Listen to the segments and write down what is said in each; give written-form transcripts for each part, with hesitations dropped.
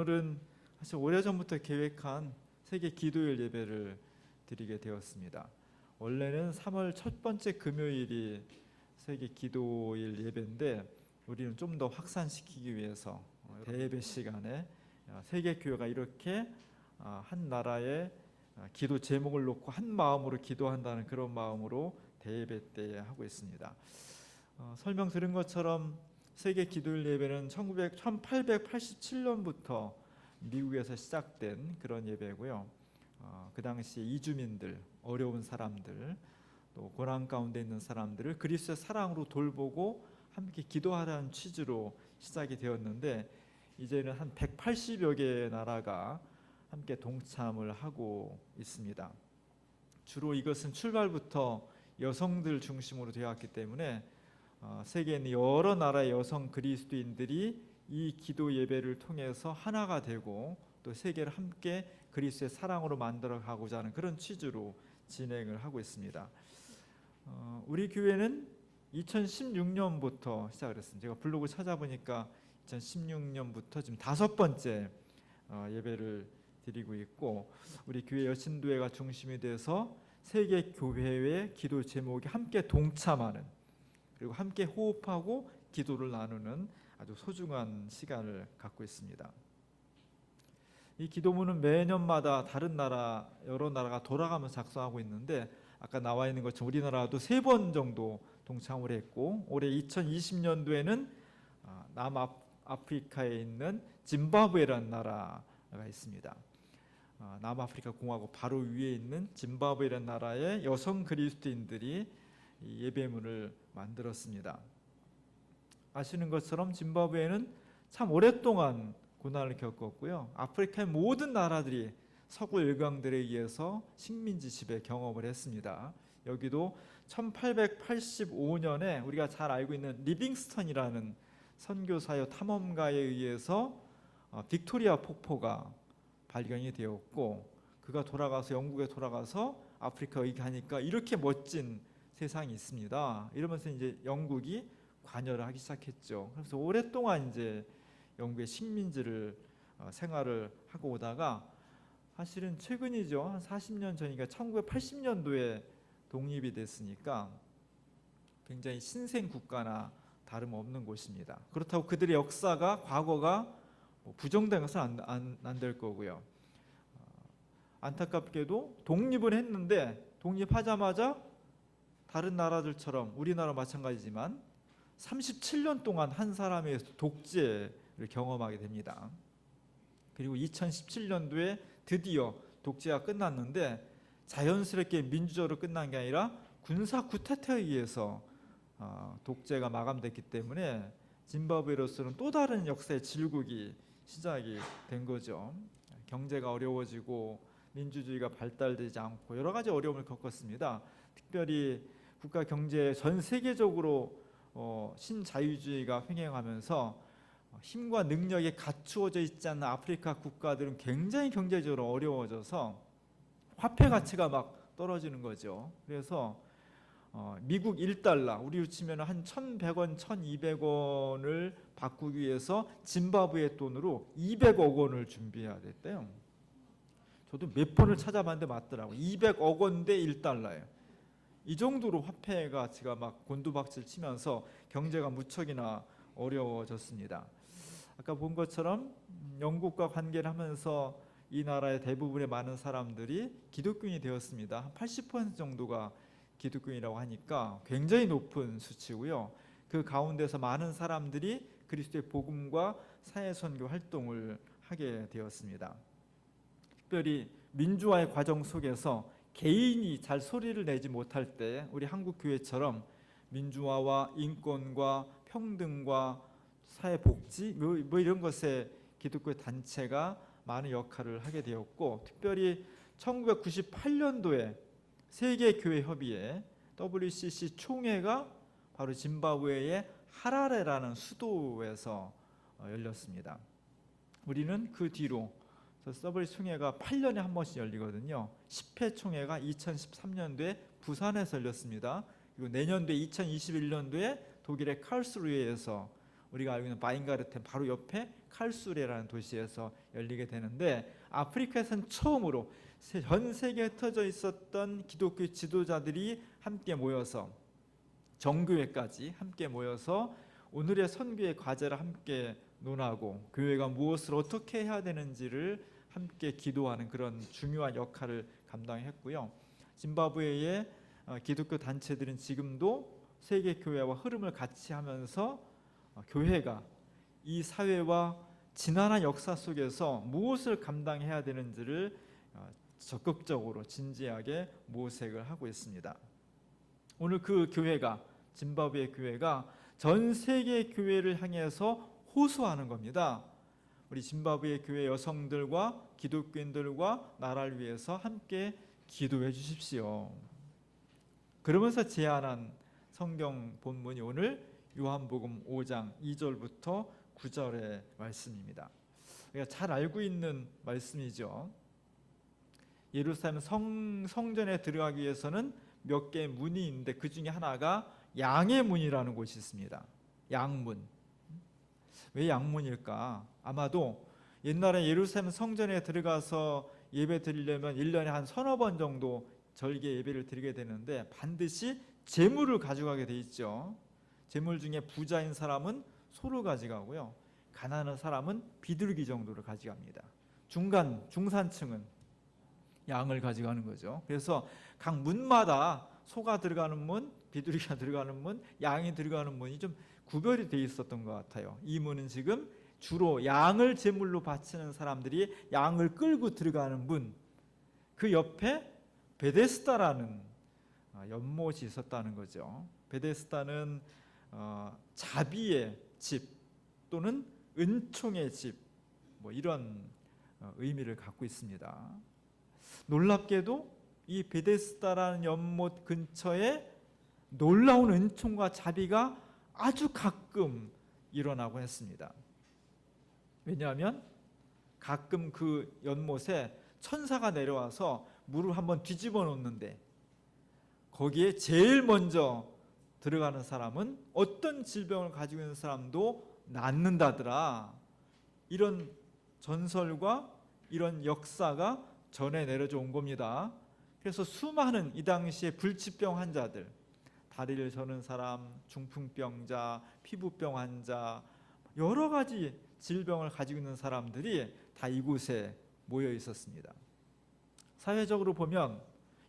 오늘은 사실 오래전부터 계획한 세계 기도일 예배를 드리게 되었습니다. 원래는 3월 첫 번째 금요일이 세계 기도일 예배인데 우리는 좀 더 확산시키기 위해서 대예배 시간에 세계 교회가 이렇게 한 나라의 기도 제목을 놓고 한 마음으로 기도한다는 그런 마음으로 대예배 때 하고 있습니다. 설명 들은 것처럼 세계 기도일 예배는 1887년부터 미국에서 시작된 그런 예배고요. 그 당시에 이주민들, 어려운 사람들, 또 고난 가운데 있는 사람들을 그리스도의 사랑으로 돌보고 함께 기도하라는 취지로 시작이 되었는데 이제는 한 180여 개의 나라가 함께 동참을 하고 있습니다. 주로 이것은 출발부터 여성들 중심으로 되었기 때문에 세계에 있는 여러 나라의 여성 그리스도인들이 이 기도 예배를 통해서 하나가 되고 또 세계를 함께 그리스도의 사랑으로 만들어 가고자 하는 그런 취지로 진행을 하고 있습니다. 우리 교회는 2016년부터 시작을 했습니다. 제가 블로그 찾아보니까 2016년부터 지금 5번째 예배를 드리고 있고 우리 교회 여신도회가 중심이 돼서 세계 교회의 기도 제목이 함께 동참하는 그리고 함께 호흡하고 기도를 나누는 아주 소중한 시간을 갖고 있습니다. 이 기도문은 매년마다 다른 나라, 여러 나라가 돌아가면서 작성하고 있는데 아까 나와 있는 것처럼 우리나라도 3번 정도 동참을 했고 올해 2020년도에는 남아프리카에 있는 짐바브웨라는 나라가 있습니다. 남아프리카 공화국 바로 위에 있는 짐바브웨라는 나라의 여성 그리스도인들이 이 예배문을 만들었습니다. 아시는 것처럼 짐바브웨는 참 오랫동안 고난을 겪었고요. 아프리카의 모든 나라들이 서구 열강들에 의해서 식민지 지배 경험을 했습니다. 여기도 1885년에 우리가 잘 알고 있는 리빙스턴이라는 선교사여 탐험가에 의해서 빅토리아 폭포가 발견이 되었고 그가 돌아가서 영국에 돌아가서 아프리카에 가니까 이렇게 멋진 세상이 있습니다. 이러면서 이제 영국이 관여를 하기 시작했죠. 그래서 오랫동안 이제 영국의 식민지를 생활을 하고 오다가 사실은 최근이죠. 한 40년 전이니까 1980년도에 독립이 됐으니까 굉장히 신생 국가나 다름없는 곳입니다. 그렇다고 그들의 역사가 과거가 부정된 것은 안 될 거고요. 안타깝게도 독립을 했는데 독립하자마자 다른 나라들처럼 우리나라 마찬가지지만 37년 동안 한 사람에 의해서 독재를 경험하게 됩니다. 그리고 2017년도에 드디어 독재가 끝났는데 자연스럽게 민주적으로 끝난 게 아니라 군사 쿠데타에 의해서 독재가 마감됐기 때문에 짐바브웨로서는 또 다른 역사의 질국이 시작이 된 거죠. 경제가 어려워지고 민주주의가 발달되지 않고 여러 가지 어려움을 겪었습니다. 특별히 국가 경제 전 세계적으로 신자유주의가 횡행하면서 힘과 능력이 갖추어져 있지 않는 아프리카 국가들은 굉장히 경제적으로 어려워져서 화폐 가치가 막 떨어지는 거죠. 그래서 미국 1달러, 우리로 치면 한 1,100원, 1,200원을 바꾸기 위해서 짐바브웨 돈으로 200억 원을 준비해야 됐대요. 저도 몇 번을 찾아봤는데 맞더라고요. 200억 원 대 1달러예요. 이 정도로 화폐 가치가 막 곤두박질 치면서 경제가 무척이나 어려워졌습니다. 아까 본 것처럼 영국과 관계를 하면서 이 나라의 대부분의 많은 사람들이 기독교인이 되었습니다. 한 80% 정도가 기독교인이라고 하니까 굉장히 높은 수치고요. 그 가운데서 많은 사람들이 그리스도의 복음과 사회선교 활동을 하게 되었습니다. 특별히 민주화의 과정 속에서 개인이 잘 소리를 내지 못할 때 우리 한국 교회처럼 민주화와 인권과 평등과 사회복지 뭐 이런 것에 기독교 단체가 많은 역할을 하게 되었고 특별히 1998년도에 세계교회협의회 WCC 총회가 바로 짐바브웨의 하라레라는 수도에서 열렸습니다. 우리는 그 뒤로 WCC 총회가 8년에 한 번씩 열리거든요. 10회 총회가 2013년도에 부산에서 열렸습니다. 그리고 내년도에 2021년도에 독일의 칼스루헤에서 우리가 알고 있는 바인가르텐 바로 옆에 칼수레라는 도시에서 열리게 되는데, 아프리카에서는 처음으로 전 세계에 흩어져 있었던 기독교 지도자들이 함께 모여서, 정교회까지 함께 모여서 오늘의 선교의 과제를 함께 논하고 교회가 무엇을 어떻게 해야 되는지를 함께 기도하는 그런 중요한 역할을 감당했고요. 짐바브웨의 기독교 단체들은 지금도 세계 교회와 흐름을 같이 하면서 교회가 이 사회와 지난한 역사 속에서 무엇을 감당해야 되는지를 적극적으로 진지하게 모색을 하고 있습니다. 오늘 그 교회가, 짐바브웨 교회가 전 세계 교회를 향해서 호소하는 겁니다. 우리 짐바브웨 교회 여성들과 기독교인들과 나라를 위해서 함께 기도해 주십시오. 그러면서 제안한 성경 본문이 오늘 요한복음 5장 2절부터 9절의 말씀입니다. 우리가 잘 알고 있는 말씀이죠. 예루살렘 성전에 들어가기 위해서는 몇 개의 문이 있는데 그 중에 하나가 양의 문이라는 곳이 있습니다. 양문. 왜 양문일까? 아마도 옛날에 예루살렘 성전에 들어가서 예배 드리려면 1년에 한 서너 번 정도 절개 예배를 드리게 되는데 반드시 제물을 가져가게 돼 있죠. 제물 중에 부자인 사람은 소를 가져가고요, 가난한 사람은 비둘기 정도를 가져갑니다. 중산층은 양을 가져가는 거죠. 그래서 각 문마다 소가 들어가는 문, 비둘기가 들어가는 문, 양이 들어가는 문이 좀 구별이 돼 있었던 것 같아요. 이 문은 지금 주로 양을 제물로 바치는 사람들이 양을 끌고 들어가는 문, 그 옆에 베데스다라는 연못이 있었다는 거죠. 베데스다는 자비의 집 또는 은총의 집, 뭐 이런 의미를 갖고 있습니다. 놀랍게도 이 베데스다라는 연못 근처에 놀라운 은총과 자비가 아주 가끔 일어나곤 했습니다. 왜냐하면 가끔 그 연못에 천사가 내려와서 물을 한번 뒤집어 놓는데 거기에 제일 먼저 들어가는 사람은 어떤 질병을 가지고 있는 사람도 낫는다더라. 이런 전설과 이런 역사가 전해 내려져 온 겁니다. 그래서 수많은 이 당시에 불치병 환자들, 다리를 저는 사람, 중풍병자, 피부병 환자, 여러 가지 질병을 가지고 있는 사람들이 다 이곳에 모여 있었습니다. 사회적으로 보면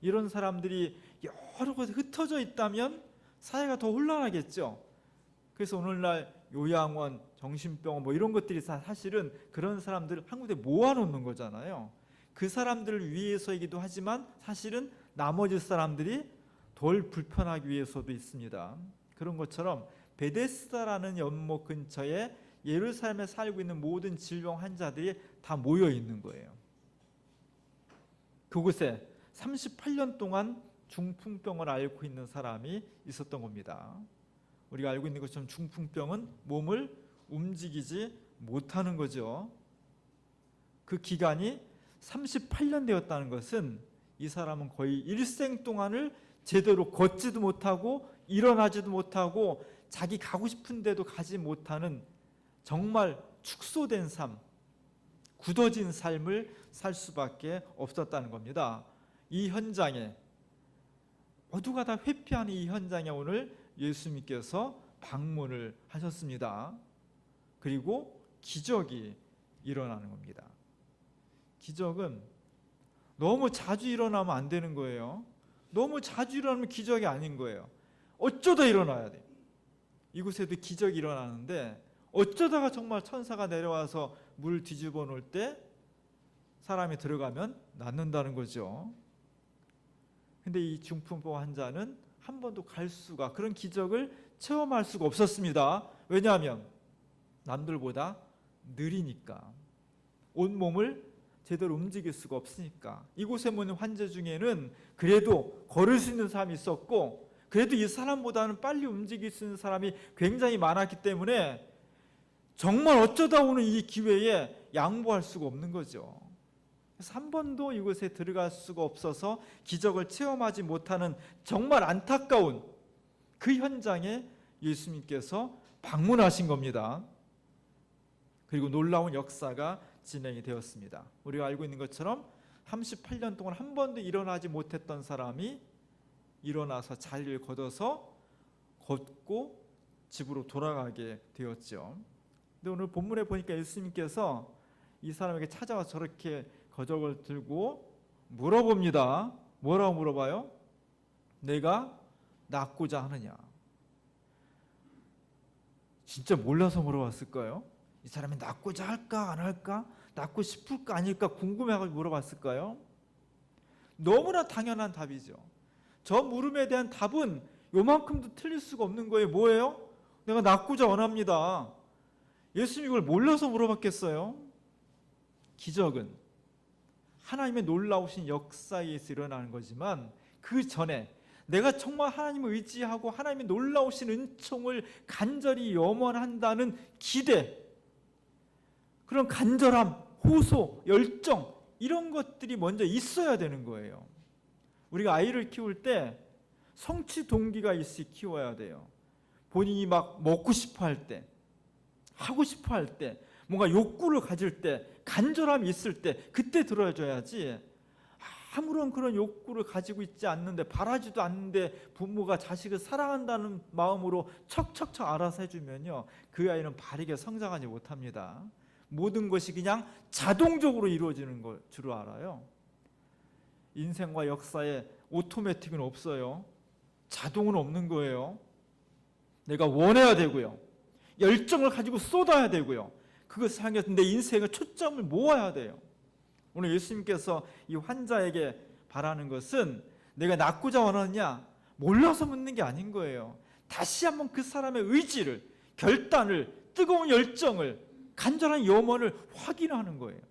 이런 사람들이 여러 곳에 흩어져 있다면 사회가 더 혼란하겠죠. 그래서 오늘날 요양원, 정신병원 뭐 이런 것들이 사실은 그런 사람들을 한 군데 모아놓는 거잖아요. 그 사람들을 위해서이기도 하지만 사실은 나머지 사람들이 덜 불편하기 위해서도 있습니다. 그런 것처럼 베데스다라는 연못 근처에 예루살렘에 살고 있는 모든 질병 환자들이 다 모여 있는 거예요. 그곳에 38년 동안 중풍병을 앓고 있는 사람이 있었던 겁니다. 우리가 알고 있는 것처럼 중풍병은 몸을 움직이지 못하는 거죠. 그 기간이 38년 되었다는 것은 이 사람은 거의 일생 동안을 제대로 걷지도 못하고 일어나지도 못하고 자기 가고 싶은 데도 가지 못하는 정말 축소된 삶, 굳어진 삶을 살 수밖에 없었다는 겁니다. 이 현장에, 모두가 다 회피하는 이 현장에 오늘 예수님께서 방문을 하셨습니다. 그리고 기적이 일어나는 겁니다. 기적은 너무 자주 일어나면 안 되는 거예요. 너무 자주 일어나면 기적이 아닌 거예요. 어쩌다 일어나야 돼요. 이곳에도 기적이 일어나는데 어쩌다가 정말 천사가 내려와서 물 뒤집어 놓을 때 사람이 들어가면 낫는다는 거죠. 근데 이 중풍병 환자는 한 번도 갈 수가, 그런 기적을 체험할 수가 없었습니다. 왜냐하면 남들보다 느리니까, 온몸을 제대로 움직일 수가 없으니까. 이곳에 모인 환자 중에는 그래도 걸을 수 있는 사람이 있었고, 그래도 이 사람보다는 빨리 움직일 수 있는 사람이 굉장히 많았기 때문에 정말 어쩌다 오는 이 기회에 양보할 수가 없는 거죠. 그래서 한 번도 이곳에 들어갈 수가 없어서 기적을 체험하지 못하는 정말 안타까운 그 현장에 예수님께서 방문하신 겁니다. 그리고 놀라운 역사가 진행이 되었습니다. 우리가 알고 있는 것처럼 38년 동안 한 번도 일어나지 못했던 사람이 일어나서 자리를 걷어서 걷고 집으로 돌아가게 되었죠. 근데 오늘 본문에 보니까 예수님께서 이 사람에게 찾아와 저렇게 거적을 들고 물어봅니다. 뭐라고 물어봐요? 내가 낫고자 하느냐? 진짜 몰라서 물어봤을까요? 이 사람이 낫고자 할까 안 할까? 낫고 싶을까 아닐까 궁금해가지고 물어봤을까요? 너무나 당연한 답이죠. 저 물음에 대한 답은 요만큼도 틀릴 수가 없는 거예요. 뭐예요? 내가 낫고자 원합니다. 예수님이 이걸 몰라서 물어봤겠어요? 기적은 하나님의 놀라우신 역사에 의해서 일어나는 거지만 그 전에 내가 정말 하나님을 의지하고 하나님의 놀라우신 은총을 간절히 염원한다는 기대, 그런 간절함, 호소, 열정, 이런 것들이 먼저 있어야 되는 거예요. 우리가 아이를 키울 때 성취 동기가 있이 키워야 돼요. 본인이 막 먹고 싶어 할 때, 하고 싶어 할 때, 뭔가 욕구를 가질 때, 간절함이 있을 때 그때 들어줘야지, 아무런 그런 욕구를 가지고 있지 않는데, 바라지도 않는데 부모가 자식을 사랑한다는 마음으로 척척척 알아서 해주면요, 그 아이는 바르게 성장하지 못합니다. 모든 것이 그냥 자동적으로 이루어지는 걸 줄 알아요. 인생과 역사에 오토매틱은 없어요. 자동은 없는 거예요. 내가 원해야 되고요, 열정을 가지고 쏟아야 되고요, 그것을 향해서 내 인생의 초점을 모아야 돼요. 오늘 예수님께서 이 환자에게 바라는 것은 내가 낫고자 원하느냐 몰라서 묻는 게 아닌 거예요. 다시 한번 그 사람의 의지를, 결단을, 뜨거운 열정을, 간절한 염원을 확인하는 거예요.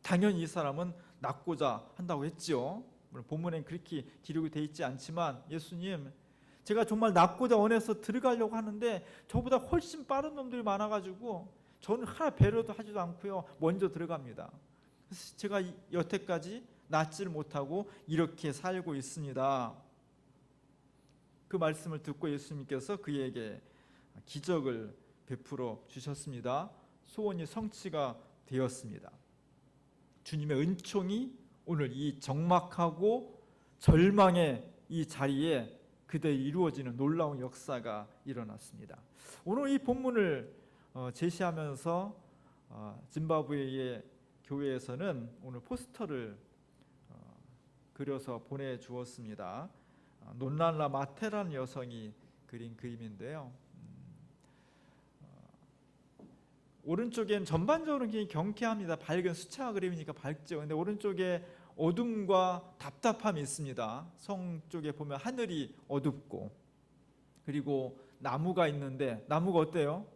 당연히 이 사람은 낫고자 한다고 했죠. 물론 본문엔 그렇게 기록이 되어 있지 않지만, 예수님, 제가 정말 낫고자 원해서 들어가려고 하는데 저보다 훨씬 빠른 놈들이 많아가지고 저는 하나 배려도 하지도 않고요, 먼저 들어갑니다. 그래서 제가 여태까지 낫지를 못하고 이렇게 살고 있습니다. 그 말씀을 듣고 예수님께서 그에게 기적을 베풀어 주셨습니다. 소원이 성취가 되었습니다. 주님의 은총이 오늘 이 적막하고 절망의 이 자리에 그대로 이루어지는 놀라운 역사가 일어났습니다. 오늘 이 본문을 제시하면서 짐바브웨의 교회에서는 오늘 포스터를 그려서 보내주었습니다. 논랄라 마테라는 여성이 그린 그림인데요, 오른쪽엔 전반적으로 굉장히 경쾌합니다. 밝은 수채화 그림이니까 밝죠. 근데 오른쪽에 어둠과 답답함이 있습니다. 성 쪽에 보면 하늘이 어둡고, 그리고 나무가 있는데 나무가 어때요?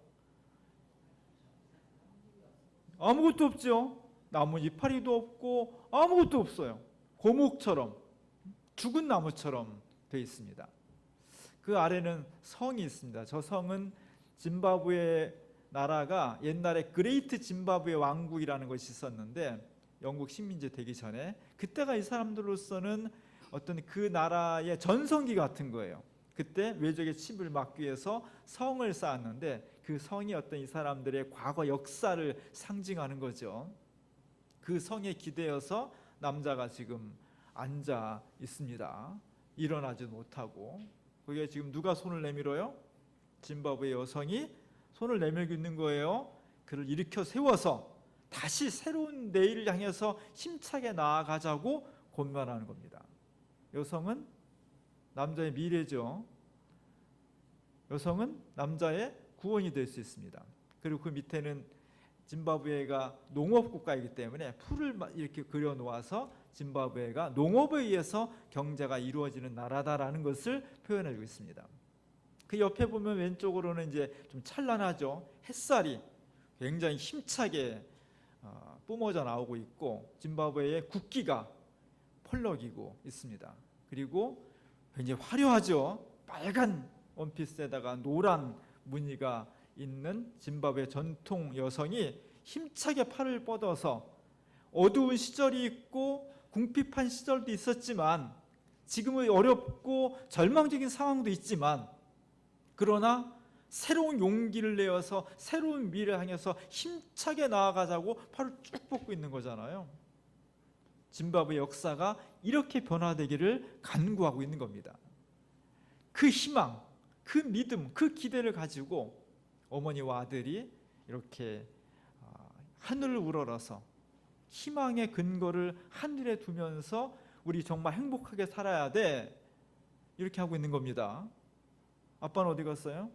아무것도 없죠. 나무 이파리도 없고 아무것도 없어요. 고목처럼, 죽은 나무처럼 되어 있습니다. 그 아래는 성이 있습니다. 저 성은 짐바브웨 나라가 옛날에 그레이트 짐바브웨 왕국이라는 것이 있었는데, 영국 식민지 되기 전에, 그때가 이 사람들로서는 어떤 그 나라의 전성기 같은 거예요. 그때 외적의 침입을 막기 위해서 성을 쌓았는데, 그 성이 어떤 이 사람들의 과거 역사를 상징하는 거죠. 그 성에 기대어서 남자가 지금 앉아 있습니다. 일어나지 못하고. 거기에 지금 누가 손을 내밀어요? 짐바브웨 여성이 손을 내밀고 있는 거예요. 그를 일으켜 세워서 다시 새로운 내일을 향해서 힘차게 나아가자고 권면하는 겁니다. 여성은 남자의 미래죠. 여성은 남자의 구원이 될 수 있습니다. 그리고 그 밑에는 짐바브웨가 농업국가이기 때문에 풀을 이렇게 그려 놓아서 짐바브웨가 농업에 의해서 경제가 이루어지는 나라다라는 것을 표현해주고 있습니다. 그 옆에 보면 왼쪽으로는 이제 좀 찬란하죠. 햇살이 굉장히 힘차게 뿜어져 나오고 있고, 짐바브웨의 국기가 펄럭이고 있습니다. 그리고 굉장히 화려하죠. 빨간 원피스에다가 노란 무늬가 있는 짐바브웨 전통 여성이 힘차게 팔을 뻗어서, 어두운 시절이 있고 궁핍한 시절도 있었지만, 지금은 어렵고 절망적인 상황도 있지만, 그러나 새로운 용기를 내어서 새로운 미래를 향해서 힘차게 나아가자고 팔을 쭉 뻗고 있는 거잖아요. 짐바브웨 역사가 이렇게 변화되기를 간구하고 있는 겁니다. 그 희망, 그 믿음, 그 기대를 가지고 어머니와 아들이 이렇게 하늘을 우러러서 희망의 근거를 하늘에 두면서 우리 정말 행복하게 살아야 돼, 이렇게 하고 있는 겁니다. 아빠는 어디 갔어요?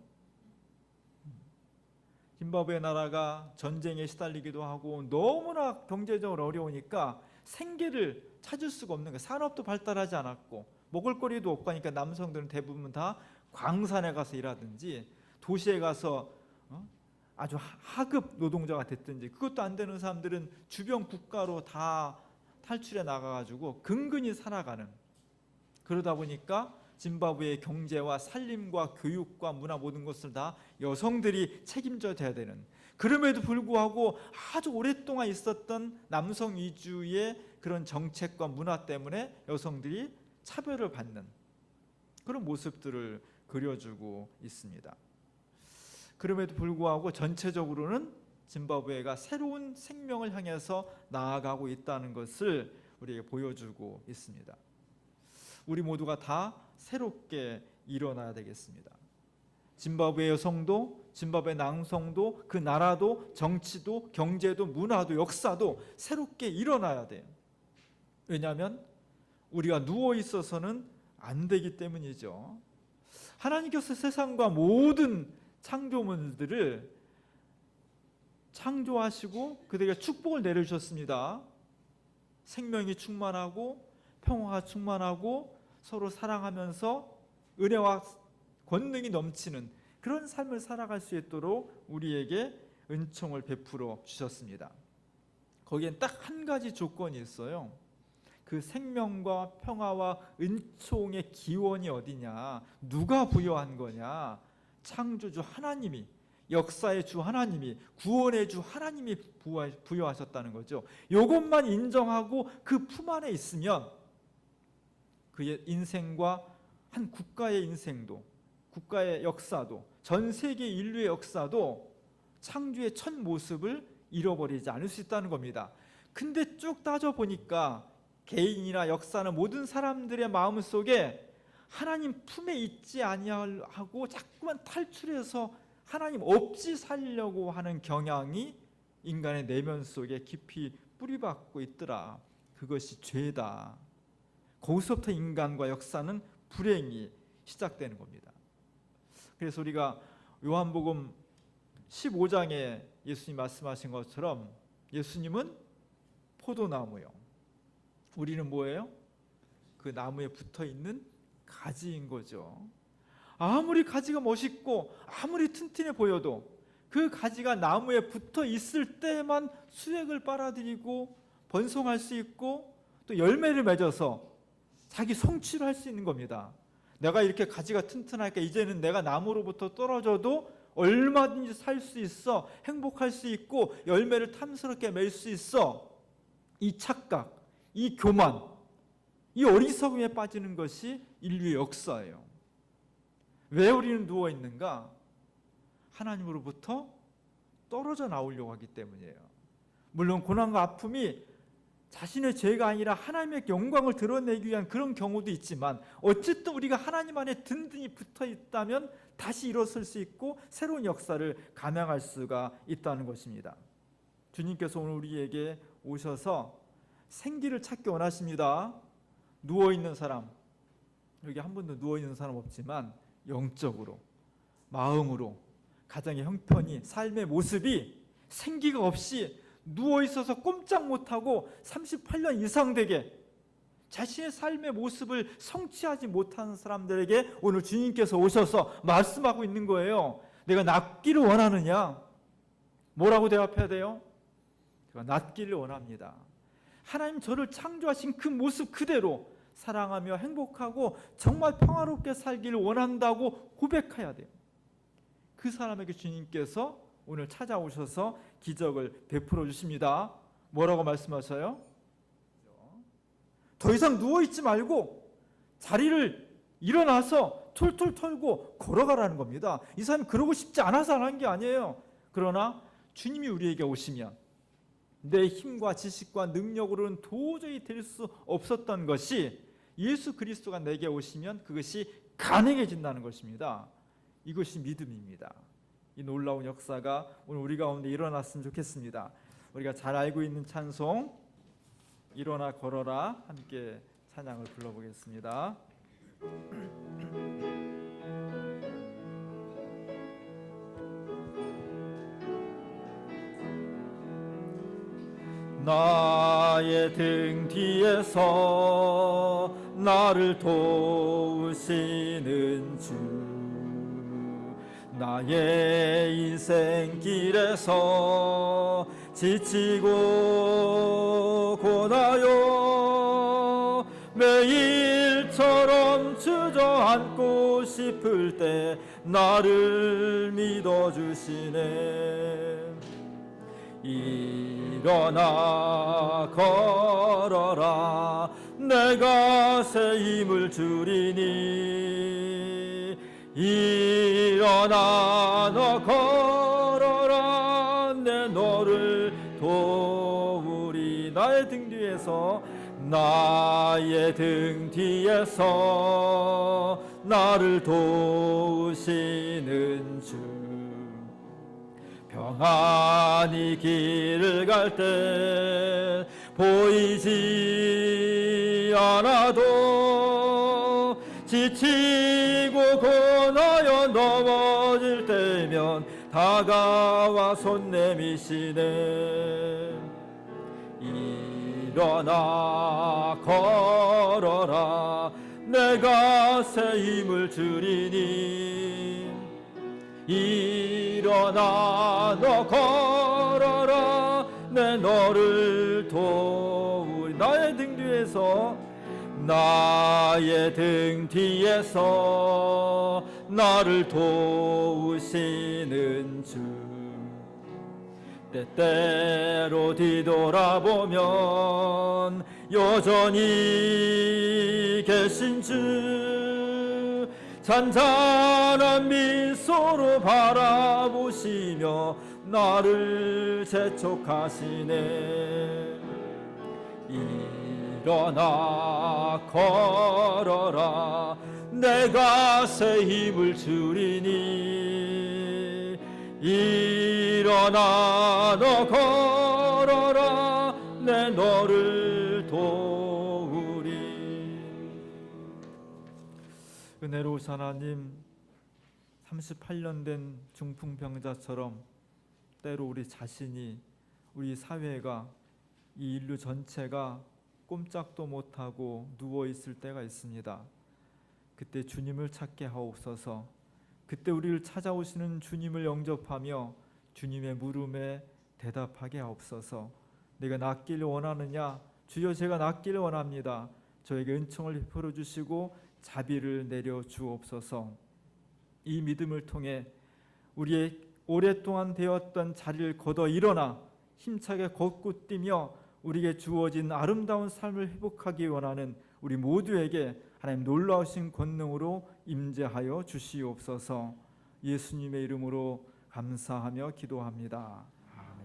짐바브웨 나라가 전쟁에 시달리기도 하고 너무나 경제적으로 어려우니까 생계를 찾을 수가 없는 거예요. 산업도 발달하지 않았고 먹을거리도 없고 하니까 남성들은 대부분 다 광산에 가서 일하든지 도시에 가서 아주 하급 노동자가 됐든지, 그것도 안 되는 사람들은 주변 국가로 다 탈출해 나가가지고 근근히 살아가는, 그러다 보니까 짐바브웨의 경제와 살림과 교육과 문화 모든 것을 다 여성들이 책임져야 되는, 그럼에도 불구하고 아주 오랫동안 있었던 남성 위주의 그런 정책과 문화 때문에 여성들이 차별을 받는 그런 모습들을 그려주고 있습니다. 그럼에도 불구하고 전체적으로는 짐바브웨가 새로운 생명을 향해서 나아가고 있다는 것을 우리에게 보여주고 있습니다. 우리 모두가 다 새롭게 일어나야 되겠습니다. 짐바브웨 여성도, 짐바브웨 남성도, 그 나라도, 정치도, 경제도, 문화도, 역사도 새롭게 일어나야 돼요. 왜냐하면 우리가 누워 있어서는 안 되기 때문이죠. 하나님께서 세상과 모든 창조물들을 창조하시고 그들에게 축복을 내려주셨습니다. 생명이 충만하고 평화가 충만하고 서로 사랑하면서 은혜와 권능이 넘치는 그런 삶을 살아갈 수 있도록 우리에게 은총을 베풀어 주셨습니다. 거기엔 딱 한 가지 조건이 있어요. 그 생명과 평화와 은총의 기원이 어디냐, 누가 부여한 거냐? 창조주 하나님이, 역사의 주 하나님이, 구원의 주 하나님이 부여하셨다는 거죠. 이것만 인정하고 그 품 안에 있으면 그의 인생과 한 국가의 인생도, 국가의 역사도, 전 세계 인류의 역사도 창조의 첫 모습을 잃어버리지 않을 수 있다는 겁니다. 근데 쭉 따져보니까 개인이나 역사는 모든 사람들의 마음속에 하나님 품에 있지 아니하고 자꾸만 탈출해서 하나님 없이 살려고 하는 경향이 인간의 내면 속에 깊이 뿌리박고 있더라. 그것이 죄다. 거기서부터 인간과 역사는 불행이 시작되는 겁니다. 그래서 우리가 요한복음 15장에 예수님 말씀하신 것처럼 예수님은 포도나무요, 우리는 뭐예요? 그 나무에 붙어있는 가지인 거죠. 아무리 가지가 멋있고 아무리 튼튼해 보여도 그 가지가 나무에 붙어 있을 때만 수액을 빨아들이고 번성할 수 있고 또 열매를 맺어서 자기 성취를 할 수 있는 겁니다. 내가 이렇게 가지가 튼튼하니까 이제는 내가 나무로부터 떨어져도 얼마든지 살 수 있어, 행복할 수 있고 열매를 탐스럽게 맺을 수 있어. 이 착각, 이 교만, 이 어리석음에 빠지는 것이 인류의 역사예요. 왜 우리는 누워 있는가? 하나님으로부터 떨어져 나오려고 하기 때문이에요. 물론 고난과 아픔이 자신의 죄가 아니라 하나님의 영광을 드러내기 위한 그런 경우도 있지만 어쨌든 우리가 하나님 안에 든든히 붙어 있다면 다시 일어설 수 있고 새로운 역사를 감행할 수가 있다는 것입니다. 주님께서 오늘 우리에게 오셔서 생기를 찾기 원하십니다. 누워있는 사람, 여기 한 분도 누워있는 사람 없지만 영적으로, 마음으로, 가정의 형편이, 삶의 모습이 생기가 없이 누워있어서 꼼짝 못하고 38년 이상 되게 자신의 삶의 모습을 성취하지 못하는 사람들에게 오늘 주님께서 오셔서 말씀하고 있는 거예요. 내가 낫기를 원하느냐? 뭐라고 대답해야 돼요? 제가 낫기를 원합니다. 하나님 저를 창조하신 그 모습 그대로 사랑하며 행복하고 정말 평화롭게 살기를 원한다고 고백해야 돼요. 그 사람에게 주님께서 오늘 찾아오셔서 기적을 베풀어 주십니다. 뭐라고 말씀하셔요? 더 이상 누워있지 말고 자리를 일어나서 툴툴 털고 걸어가라는 겁니다. 이 사람이 그러고 싶지 않아서 안 한 게 아니에요. 그러나 주님이 우리에게 오시면 내 힘과 지식과 능력으로는 도저히 될 수 없었던 것이 예수 그리스도가 내게 오시면 그것이 가능해진다는 것입니다. 이것이 믿음입니다. 이 놀라운 역사가 오늘 우리 가운데 일어났으면 좋겠습니다. 우리가 잘 알고 있는 찬송 일어나 걸어라 함께 찬양을 불러보겠습니다. 나의 등 뒤에서 나를 도우시는 주, 나의 인생길에서 지치고 고나요 매일처럼 주저앉고 싶을 때 나를 믿어주시네. 일어나 걸어라 내가 새 힘을 주리니. 일어나 너 걸어라 내 너를 도우리. 나의 등 뒤에서 나의 등 뒤에서 나를 도우시는 주, 평안히 길을 갈 때 보이지 않아도 지치고 고나여 넘어질 때면 다가와 손 내미시네. 일어나 걸어라 내가 새 힘을 주리니. 일어나 너 걸어라 내 너를 도우리. 나의 등 뒤에서 나의 등 뒤에서 나를 도우시는 주, 때때로 뒤돌아보면 여전히 계신 주, 잔잔한 미소로 바라보시며 나를 재촉하시네. 일어나 걸어라 내가 새 힘을 주리니. 일어나 너 걸어라 내 너를 도우리. 은혜로우신 하나님, 38년 된 중풍병자처럼 때로 우리 자신이, 우리 사회가, 이 인류 전체가 꼼짝도 못하고 누워있을 때가 있습니다. 그때 주님을 찾게 하옵소서. 그때 우리를 찾아오시는 주님을 영접하며 주님의 물음에 대답하게 하옵소서. 내가 낫기를 원하느냐? 주여, 제가 낫기를 원합니다. 저에게 은총을 베풀어 주시고 자비를 내려 주옵소서. 이 믿음을 통해 우리의 오랫동안 되었던 자리를 걷어 일어나 힘차게 걷고 뛰며 우리에게 주어진 아름다운 삶을 회복하기 원하는 우리 모두에게 하나님 놀라우신 권능으로 임재하여 주시옵소서. 예수님의 이름으로 감사하며 기도합니다.